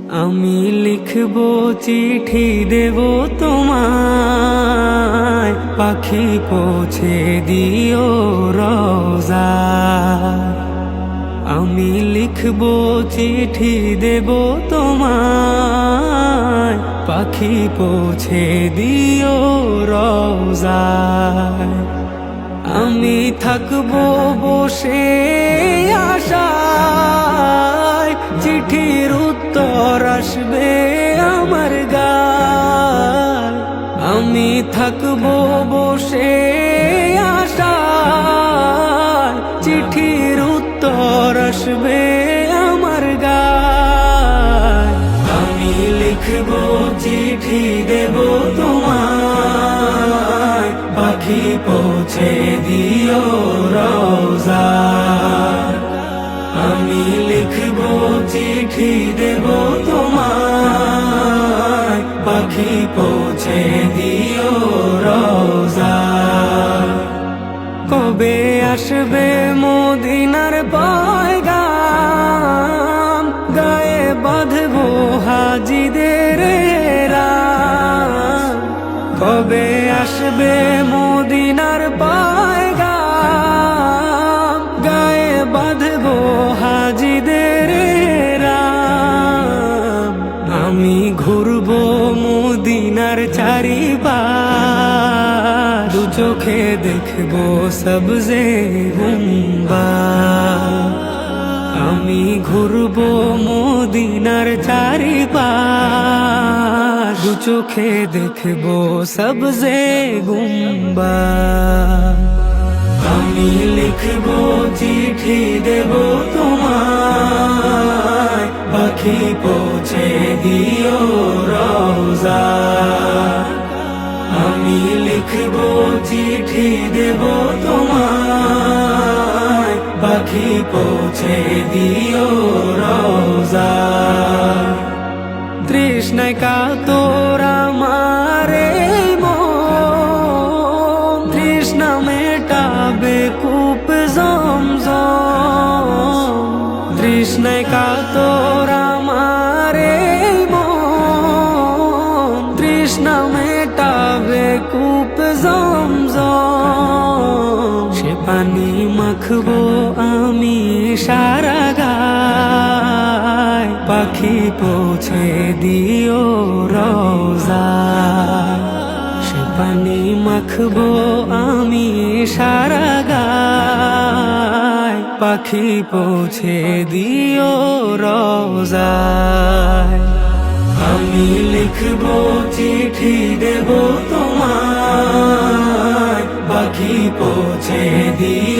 আমি লিখব চিঠি দেব তোমায়, পাখি পৌঁছে দিও রোজা। আমি লিখব চিঠি দেব তোমায়, পাখি পৌঁছে দিও রোজা। আমি থাকবো বসে আশায়, চিঠির উত্তর আসবে আমার গায়। আমি থাকবো বসে আশায়, চিঠির উত্তর আসবে আমার গায়। আমি লিখবো চিঠি দেব তোমায়, পাখি পৌঁছে দিও রোজা। আমি লিখবো চিঠি দেব তোমায়, পাখি পৌঁছে দিও রোজা। কবে আসবে মদিনার পয়গাম, গায়ে বাঁধবো হাজিদের রাম। কবে আসবে মদিনার পয়গাম, গায়ে বাঁধবো হাজিদের রাম। আমি ঘুরবো মদিনার চারিপাশ, দু চোখে দেখবো সবজে গুম্বাদ। আমি ঘুরবো মদিনার চারিপাশ, দু চোখে দেখবো সবজে গুম্বাদ। আমি লিখবো চিঠি দেব তোমায়, পাখি পৌঁছে দিও রোজা। আমি লিখবো চিঠি দেব তোমায়, পাখি পৌঁছে দিও রোজা। তৃষ্ণায় কাতর আমার এই মন, তৃষ্ণা মেটাবে কূপ জমজম। তৃষ্ণায় কাতর আমার এই মন, তৃষ্ণা মেটাবে কূপ জমজম। সে পানি মাখবো আমি সারা গায়, পাখি পৌঁছে দিও রোজা। সে পানি মাখবো আমি সারা গায়, পাখি পৌঁছে দিও রোজা। আমি লিখবো চিঠি দেব তোমায়, পাখি পৌঁছে দিও